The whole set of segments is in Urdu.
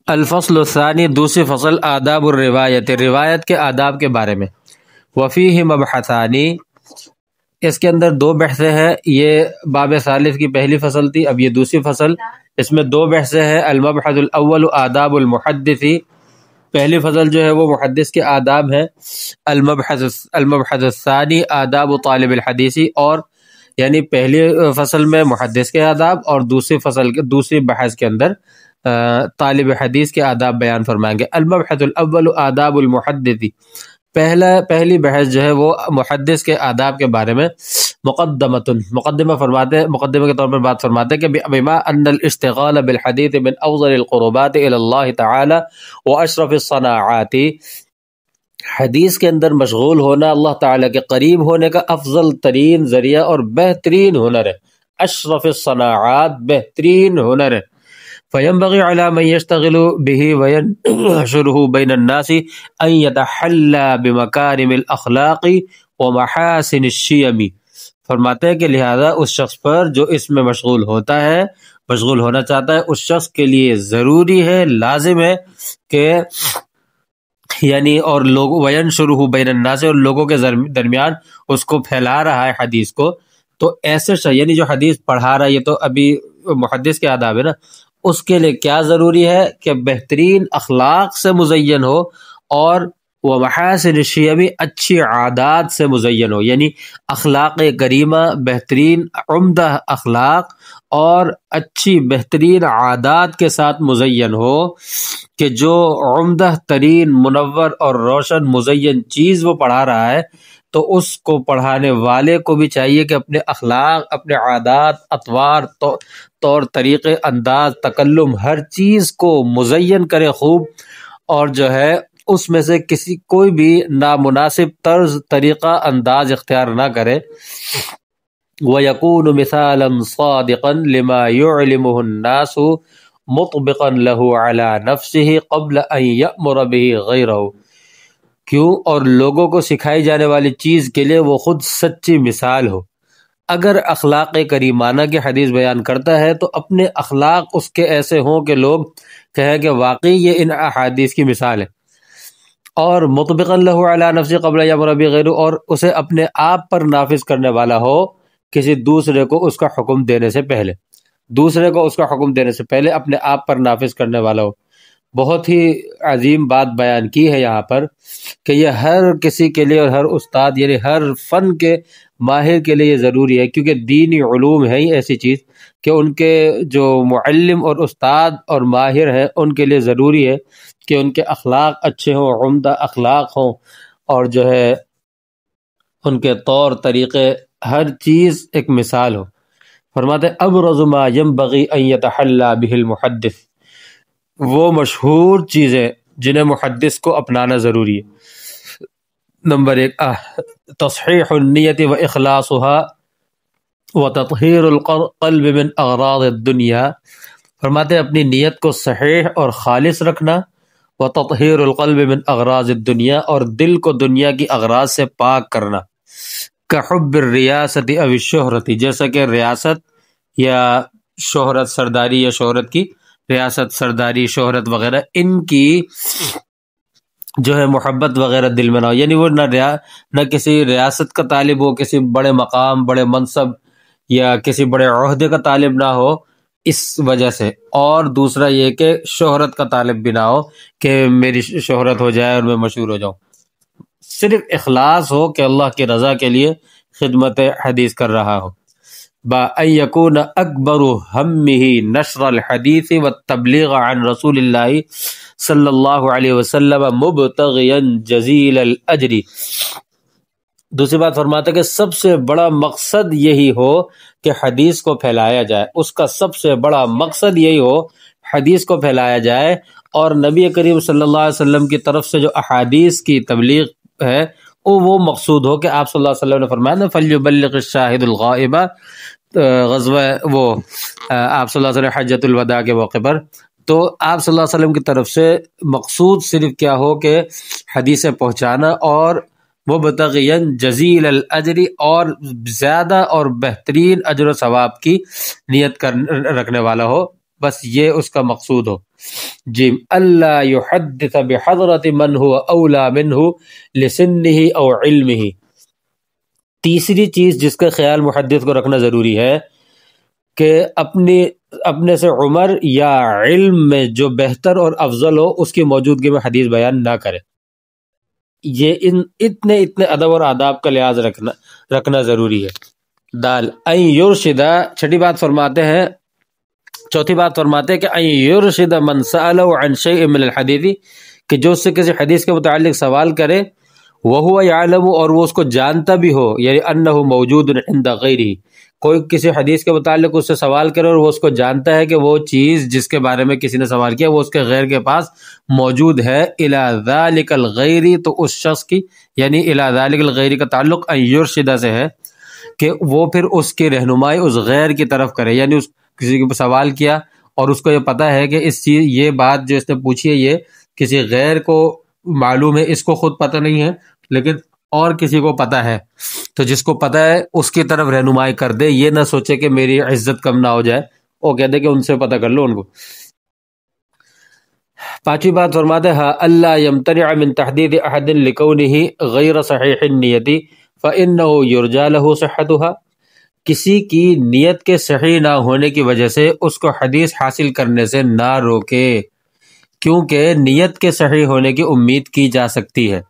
الفصل الثانی، دوسری فصل، آداب الروایت، روایت کے آداب کے بارے میں۔ وفیہ مبحثانی، اس کے اندر دو بحثیں ہیں۔ یہ باب ثالث کی پہلی فصل تھی، اب یہ دوسری فصل، اس میں دو بحثیں ہیں۔ المبحث الاول آداب المحدثی، پہلی فصل جو ہے وہ محدث کے آداب ہیں۔ المبحث الثانی آداب طالب الحدیثی، اور یعنی پہلی فصل میں محدث کے آداب، اور دوسری بحث کے اندر طالب حدیث کے آداب بیان فرمائیں گے۔ المبحث الاول آداب المحدثی، پہلی بحث جو ہے وہ محدث کے آداب کے بارے میں۔ مقدمہ کے طور پر بات فرماتے ہیں کہ بما ان الاشتغال بالحدیث من افضل القربات الى اللہ تعالی واشرف الصناعات، حدیث کے اندر مشغول ہونا اللہ تعالیٰ کے قریب ہونے کا افضل ترین ذریعہ اور بہترین ہنر ہے۔ اشرف الصناعات، بہترین ہنر ہے۔ فینبغی علی من یشتغل به وینشره بین الناس ان یتحلی بمکارم الاخلاق ومحاسن الشیم، فرماتے ہیں کہ لہذا اس شخص پر جو اس میں مشغول ہونا چاہتا ہے، اس شخص کے لیے ضروری ہے، لازم ہے کہ یعنی اور لوگ وینشرہ بین الناس، اور لوگوں کے درمیان اس کو پھیلا رہا ہے حدیث کو، تو ایسے یعنی جو حدیث پڑھا رہا ہے، یہ تو ابھی محدث کے آداب ہے نا، اس کے لیے کیا ضروری ہے کہ بہترین اخلاق سے مزین ہو، اور وہ محاسن الشیمی، اچھی عادات سے مزین ہو، یعنی اخلاق کریمہ، بہترین عمدہ اخلاق اور اچھی بہترین عادات کے ساتھ مزین ہو، کہ جو عمدہ ترین منور اور روشن مزین چیز وہ پڑھا رہا ہے، تو اس کو پڑھانے والے کو بھی چاہیے کہ اپنے اخلاق، اپنے عادات، اطوار، طور طریقے، انداز، تکلم، ہر چیز کو مزین کرے خوب، اور جو ہے اس میں سے کوئی بھی نامناسب طرز، طریقہ، انداز اختیار نہ کرے۔ وَيَكُونُ مِثَالًا صَادِقًا لِمَا يُعْلِمُهُ النَّاسُ مُطْبِقًا لَهُ عَلَى نَفْسِهِ قَبْلَ أَن يَأْمُرَ بِهِ غَيْرَهُ، کیوں؟ اور لوگوں کو سکھائی جانے والی چیز کے لیے وہ خود سچی مثال ہو۔ اگر اخلاق کریمانہ کی حدیث بیان کرتا ہے تو اپنے اخلاق اس کے ایسے ہوں کہ لوگ کہیں کہ واقعی یہ ان احادیث کی مثال ہے۔ اور مطبقاً لہ علی نفسہ قبل یامر بہ غیرہ، اور اسے اپنے آپ پر نافذ کرنے والا ہو، کسی دوسرے کو اس کا حکم دینے سے پہلے اپنے آپ پر نافذ کرنے والا ہو۔ بہت ہی عظیم بات بیان کی ہے یہاں پر، کہ یہ ہر کسی کے لیے، اور ہر استاد یعنی ہر فن کے ماہر کے لیے یہ ضروری ہے، کیونکہ دینی علوم ہے ہی ایسی چیز کہ ان کے جو معلم اور استاد اور ماہر ہیں، ان کے لیے ضروری ہے کہ ان کے اخلاق اچھے ہوں، عمدہ اخلاق ہوں، اور جو ہے ان کے طور طریقے، ہر چیز ایک مثال ہو۔ فرماتے ہیں ابرز ما ينبغي ان يتحلى به المحدث، وہ مشہور چیزیں جنہیں محدث کو اپنانا ضروری ہے۔ نمبر 1، تصحیح النیت و اخلاصها و تطہیر القلب من اغراض الدنیا، فرماتے ہیں اپنی نیت کو صحیح اور خالص رکھنا، و تطہیر القلب من اغراض الدنیا، اور دل کو دنیا کی اغراض سے پاک کرنا، کحب الریاست او الشہرت، جیسا کہ ریاست یا شہرت، سرداری یا شہرت کی، ریاست، سرداری، شہرت وغیرہ، ان کی جو ہے محبت وغیرہ دل میں نہ ہو، یعنی وہ نہ کسی ریاست کا طالب ہو، کسی بڑے مقام، بڑے منصب یا کسی بڑے عہدے کا طالب نہ ہو اس وجہ سے، اور دوسرا یہ کہ شہرت کا طالب بھی نہ ہو کہ میری شہرت ہو جائے اور میں مشہور ہو جاؤں۔ صرف اخلاص ہو کہ اللہ کی رضا کے لیے خدمت حدیث کر رہا ہو۔ با ان یکون اکبر ہمہ نشر الحدیث والتبلیغ عن رسول اللہ صلی اللہ علیہ وسلم مبتغیا جزیل الاجر، دوسری بات فرماتا ہے کہ سب سے بڑا مقصد یہی ہو کہ حدیث کو پھیلایا جائے، اس کا سب سے بڑا مقصد یہی ہو حدیث کو پھیلایا جائے، اور نبی کریم صلی اللہ علیہ وسلم کی طرف سے جو احادیث کی تبلیغ ہے وہ مقصود ہو، کہ آپ صلی اللہ علیہ وسلم نے فرمایا نا فَلْيُبَلِّغِ الشَّاهِدُ الْغَائِبَ، غزوہ وہ آپ صلی اللہ علیہ وسلم حجۃ الوداع کے موقع پر، تو آپ صلی اللہ علیہ وسلم کی طرف سے مقصود صرف کیا ہو کہ حدیثیں پہنچانا، اور مبتغیا جزیل الاجر، اور زیادہ اور بہترین اجر و ثواب کی نیت رکھنے والا ہو، بس یہ اس کا مقصود ہو. جی اللہ یحدث بحضرت من هو اولا منہ لسنہ او علمہ. تیسری چیز جس کا خیال محدث کو رکھنا ضروری ہے کہ اپنے سے عمر یا علم میں جو بہتر اور افضل ہو اس کی موجودگی میں حدیث بیان نہ کرے. یہ اتنے ادب اور آداب کا لحاظ رکھنا ضروری ہے. دال ان یرشدہ چھٹی بات فرماتے ہیں، چوتھی بات فرماتے ہیں کہ ان یرشد من سألہ عن شیء من الحدیث، کہ جو اس سے کسی حدیث کے متعلق سوال کرے وہو یعلم، اور وہ اس کو جانتا بھی ہو، یعنی انہ موجود عند غیرہ، کوئی کسی حدیث کے متعلق اس سے سوال کرے اور وہ اس کو جانتا ہے کہ وہ چیز جس کے بارے میں کسی نے سوال کیا وہ اس کے غیر کے پاس موجود ہے. الی ذلک الغیر، تو اس شخص کی یعنی الی ذلک الغیر کا تعلق ان یرشدہ سے ہے کہ وہ پھر اس کی رہنمائی اس غیر کی طرف کرے. یعنی اس کسی کو سوال کیا اور اس کو یہ پتہ ہے کہ اس چیز یہ بات جو اس نے پوچھی ہے یہ کسی غیر کو معلوم ہے، اس کو خود پتہ نہیں ہے لیکن اور کسی کو پتہ ہے، تو جس کو پتہ ہے اس کی طرف رہنمائی کر دے. یہ نہ سوچے کہ میری عزت کم نہ ہو جائے، وہ کہہ دے کہ ان سے پتہ کر لو ان کو. پانچویں بات فرماتے ہیں اللہ یمتنع من تحدید احد لکونہ غیر صحیح النیت فانہ یرجى له صحتها. کسی کی نیت کے صحیح نہ ہونے کی وجہ سے اس کو حدیث حاصل کرنے سے نہ روکے، کیونکہ نیت کے صحیح ہونے کی امید کی جا سکتی ہے.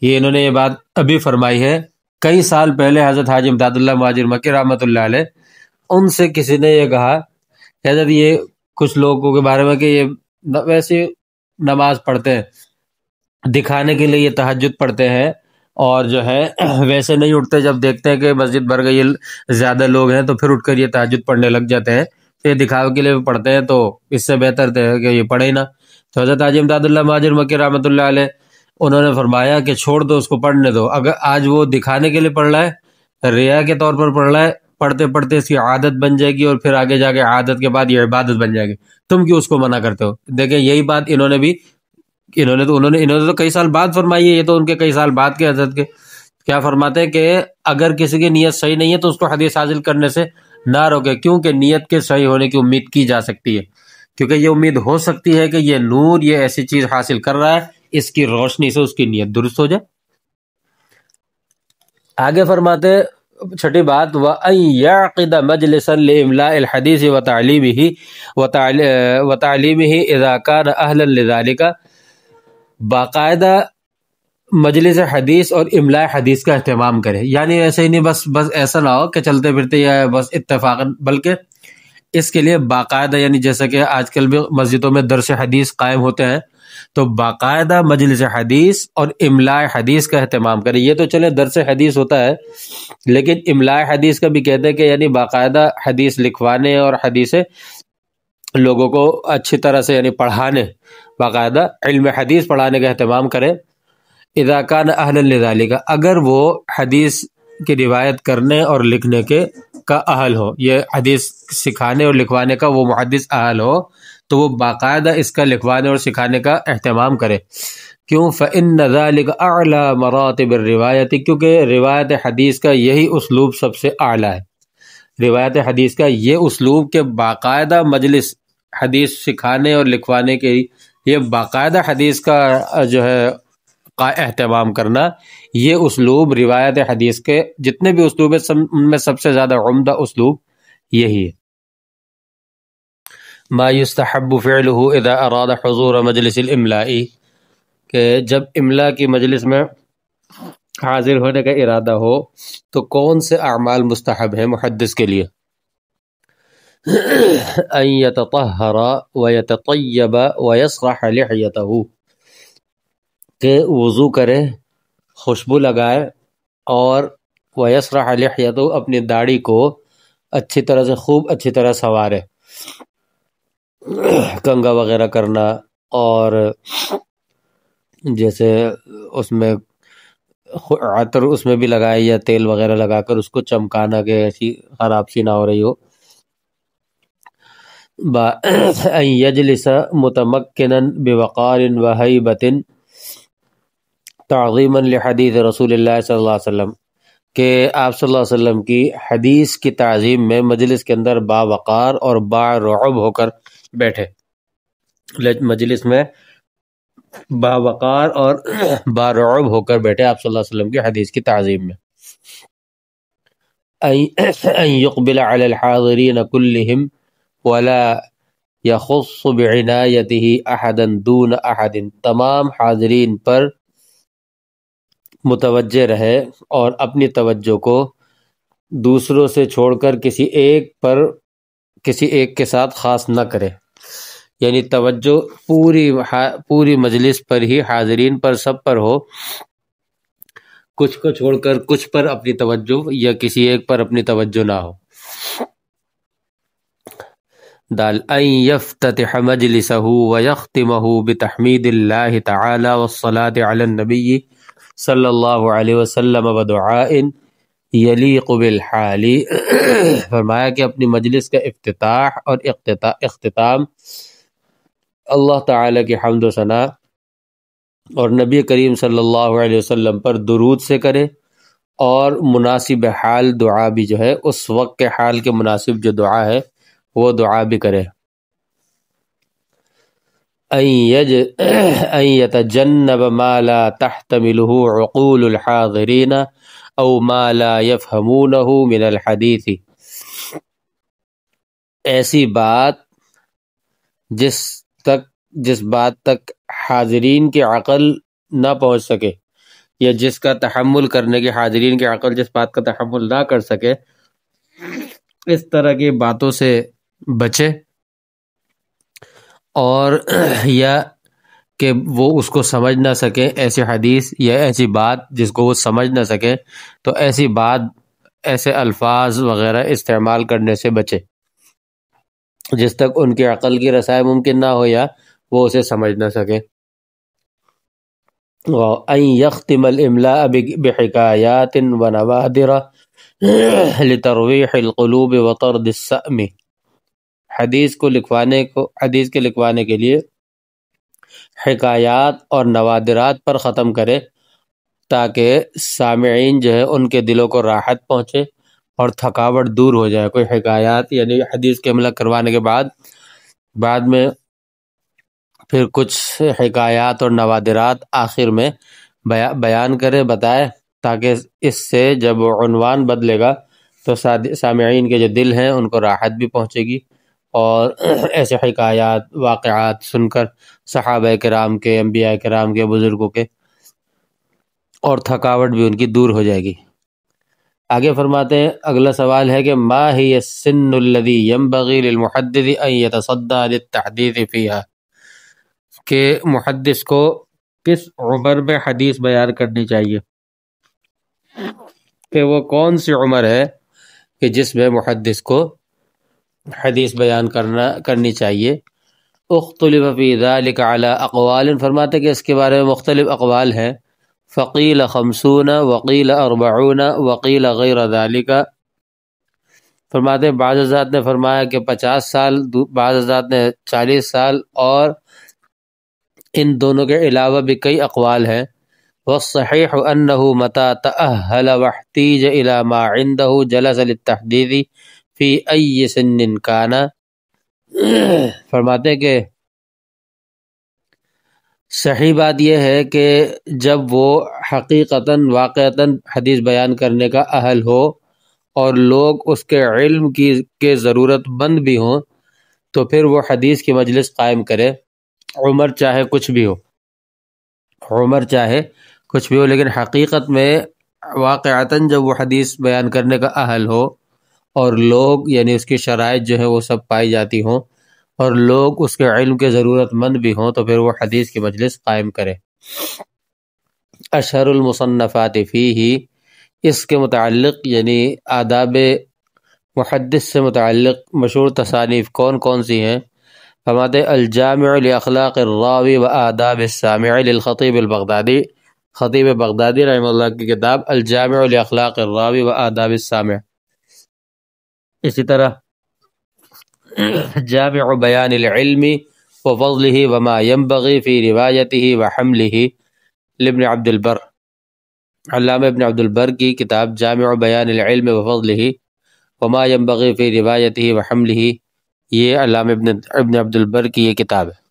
یہ انہوں نے یہ بات ابھی فرمائی ہے. کئی سال پہلے حضرت حاجی امداد اللہ مہاجر مکی رحمۃ اللہ علیہ، ان سے کسی نے یہ کہا کہ حضرت یہ کچھ لوگوں کے بارے میں کہ یہ ویسے نماز پڑھتے ہیں دکھانے کے لیے، یہ تہجد پڑھتے ہیں اور جو ہے ویسے نہیں اٹھتے، جب دیکھتے ہیں کہ مسجد بھر گئی زیادہ لوگ ہیں تو پھر اٹھ کر یہ تہجد پڑھنے لگ جاتے ہیں. یہ دکھاوے کے لیے پڑھتے ہیں، تو اس سے بہتر ہے کہ یہ پڑھے ہی نہ. تو حضرت حاجی امداد اللہ مہاجر مکی رحمۃ اللہ علیہ انہوں نے فرمایا کہ چھوڑ دو، اس کو پڑھنے دو. اگر آج وہ دکھانے کے لیے پڑھ رہا ہے، ریا کے طور پر پڑھ رہا ہے، پڑھتے پڑھتے اس کی عادت بن جائے گی اور پھر آگے جا کے عادت کے بعد یہ عبادت بن جائے گی. تم کیوں اس کو منع کرتے ہو؟ دیکھیں یہی بات انہوں نے تو کئی سال بعد فرمائی ہے. یہ تو ان کے کئی سال بعد کے حضرت کے کیا فرماتے ہیں کہ اگر کسی کی نیت صحیح نہیں ہے تو اس کو حدیث حاصل کرنے سے نہ روکے، کیونکہ نیت کے صحیح ہونے کی امید کی جا سکتی ہے. کیونکہ یہ امید ہو سکتی ہے کہ یہ نور، یہ ایسی چیز حاصل کر رہا ہے، اس کی روشنی سے اس کی نیت درست ہو جائے. آگے فرماتے چھٹی بات وَأَن يَعْقِدَ مَجْلِسًا لِإِمْلَاءِ الْحَدِيثِ وَتَعْلِيمِهِ إِذَا كَانَ أَهْلًا لِذَلِكَ، باقاعدہ مجلس حدیث اور املاء حدیث کا اہتمام کرے. یعنی ایسے ہی نہیں بس ایسا نہ ہو کہ چلتے پھرتے یا بس اتفاقاً، بلکہ اس کے لیے باقاعدہ، یعنی جیسا کہ آج کل بھی مسجدوں میں درس حدیث قائم ہوتے ہیں، تو باقاعدہ مجلس حدیث اور املاء حدیث کا اہتمام کرے. یہ تو چلے درس حدیث ہوتا ہے، لیکن املاء حدیث کا بھی کہتے ہیں کہ یعنی باقاعدہ حدیث لکھوانے اور حدیثیں لوگوں کو اچھی طرح سے یعنی پڑھانے، باقاعدہ علم حدیث پڑھانے کا اہتمام کرے. اذا کان اہلا لذالک، اگر وہ حدیث کی روایت کرنے اور لکھنے کا اہل ہو، یہ حدیث سکھانے اور لکھوانے کا وہ محدث اہل ہو، تو وہ باقاعدہ اس کا لکھوانے اور سکھانے کا اہتمام کرے. کیوں؟ فإن ذلك اعلی مراتب الروایت، کیونکہ روایت حدیث کا یہی اسلوب سب سے اعلیٰ ہے. روایت حدیث کا یہ اسلوب کہ باقاعدہ مجلس حدیث سکھانے اور لکھوانے کے، یہ باقاعدہ حدیث کا جو ہے اہتمام کرنا، یہ اسلوب روایت حدیث کے جتنے بھی اسلوب ہیں ان میں سب سے زیادہ عمدہ اسلوب یہی ہے. ما یستحب فعلہ اذا اراد حضور مجلس الاملاء، کہ جب املاء کی مجلس میں حاضر ہونے کا ارادہ ہو تو کون سے اعمال مستحب ہیں محدث کے لیے؟ ان یتطہر ویتطیب ویسرح لحیتہ، کہ وضو کرے، خوشبو لگائے اور ویسرح لحیتہ، اپنی داڑھی کو اچھی طرح سے خوب اچھی طرح سنوارے، کنگا وغیرہ کرنا، اور جیسے اس میں عطر اس میں بھی لگائے یا تیل وغیرہ لگا کر اس کو چمکانا کہ ایسی خراب سی نہ ہو رہی ہو. ان یجلس متمکنا بوقار وہیبۃ تعظیما لحدیث رسول اللہ صلی اللہ علیہ وسلم، کہ آپ صلی اللہ علیہ وسلم کی حدیث کی تعظیم میں مجلس کے اندر باوقار اور باعرعب ہو کر بیٹھے، مجلس میں باوقار اور باعرعب ہو کر بیٹھے آپ صلی اللہ علیہ وسلم کی حدیث کی تعظیم میں. ان يقبل على الحاضرين كلهم ولا يخص بعنایته احدا دون احد، تمام حاضرین پر متوجہ رہے اور اپنی توجہ کو دوسروں سے چھوڑ کر کسی ایک کے ساتھ خاص نہ کرے. یعنی توجہ پوری مجلس پر ہی، حاضرین پر، سب پر ہو، کچھ کو چھوڑ کر کچھ پر اپنی توجہ یا کسی ایک پر اپنی توجہ نہ ہو. دال ان یفتتح مجلسہ ویختمہ بتحمید اللہ تعالی والصلاة علی النبی صلی اللہ علیہ وسلم ودعاء یلیق بالحال. فرمایا کہ اپنی مجلس کا افتتاح اور اختتام اللہ تعالی کی حمد و ثنا اور نبی کریم صلی اللہ علیہ وسلم پر درود سے کرے، اور مناسب حال دعا بھی جو ہے، اس وقت کے حال کے مناسب جو دعا ہے وہ دعا بھی کرے. ان یتجنب ما لا تحتملہ عقول الحاضرین او ما لا یفہمونہ من الحدیث، ایسی بات جس بات تک حاضرین کی عقل نہ پہنچ سکے، یا جس کا تحمل کرنے کی حاضرین کی عقل جس بات کا تحمل نہ کر سکے، اس طرح کی باتوں سے بچے، اور یا کہ وہ اس کو سمجھ نہ سکے، ایسی حدیث یا ایسی بات جس کو وہ سمجھ نہ سکے، تو ایسی بات، ایسے الفاظ وغیرہ استعمال کرنے سے بچے جس تک ان کی عقل کی رسائی ممکن نہ ہو یا وہ اسے سمجھ نہ سکے. وَأَن يَخْتِمَ الْإِمْلَاءَ بِحِكَایَاتٍ وَنَوَادِرَ لِتَرْوِيحِ الْقُلُوبِ وَطَرْدِ السَّأْمِ، حدیث کے لکھوانے کے لیے حکایات اور نوادرات پر ختم کرے تاکہ سامعین جو ہے ان کے دلوں کو راحت پہنچے اور تھکاوٹ دور ہو جائے. کوئی حکایات یعنی حدیث کے عمل کروانے کے بعد میں پھر کچھ حکایات اور نوادرات آخر میں بیان کرے، بتائے، تاکہ اس سے جب عنوان بدلے گا تو سامعین کے جو دل ہیں ان کو راحت بھی پہنچے گی، اور ایسے حکایات، واقعات سن کر صحابہ کرام کے، انبیاء کرام کے، بزرگوں کے، اور تھکاوٹ بھی ان کی دور ہو جائے گی. آگے فرماتے ہیں، اگلا سوال ہے کہ ما ہی السن الذی ينبغی للمحدث ان یتصدی للتحدیث فیہا، کہ محدث کو کس عمر میں حدیث بیان کرنی چاہیے، کہ وہ کون سی عمر ہے کہ جس میں محدث کو حدیث بیان کرنی چاہیے. اختلف فی ذلک علی اقوال، فرماتے کہ اس کے بارے میں مختلف اقوال ہیں. فقیل 50 وقیل 40 وقیل غیر ذالک، فرماتے بعض حضرات نے فرمایا کہ 50 سال، بعض حضرات نے 40 سال، اور ان دونوں کے علاوہ بھی کئی اقوال ہیں. والصحیح انہ متی تأہل واحتیج الی ما عنده جلس للتحدیث فی ای سن کان، فرماتے کہ صحیح بات یہ ہے کہ جب وہ حقیقتاً، واقعتاً حدیث بیان کرنے کا اہل ہو اور لوگ اس کے علم کے ضرورت مند بھی ہوں، تو پھر وہ حدیث کی مجلس قائم کرے، عمر چاہے کچھ بھی ہو، لیکن حقیقت میں واقعتاً جب وہ حدیث بیان کرنے کا اہل ہو اور لوگ، یعنی اس کی شرائط جو ہے وہ سب پائی جاتی ہوں اور لوگ اس کے علم کے ضرورت مند بھی ہوں، تو پھر وہ حدیث کی مجلس قائم کرے. اشہر المصنفات فیہ، اس کے متعلق یعنی آداب محدث سے متعلق مشہور تصانیف کون کون سی ہیں؟ فرماتے الجامع لاخلاق الراوی و آداب السامع للخطیب البغدادی، خطیب بغدادی رحمہ اللہ کی کتاب الجامع لاخلاق الراوی و آداب السامع. اسی طرح جامع بیان العلم وفضلہ وما ينبغی فی روایتہ وحملہ لابن عبد البر، علامہ ابن عبد البر کی کتاب جامع بیان العلم وفضلہ وما ينبغي فی روایتہ وحملہ، یہ علامہ ابن عبد البر کی یہ کتاب ہے۔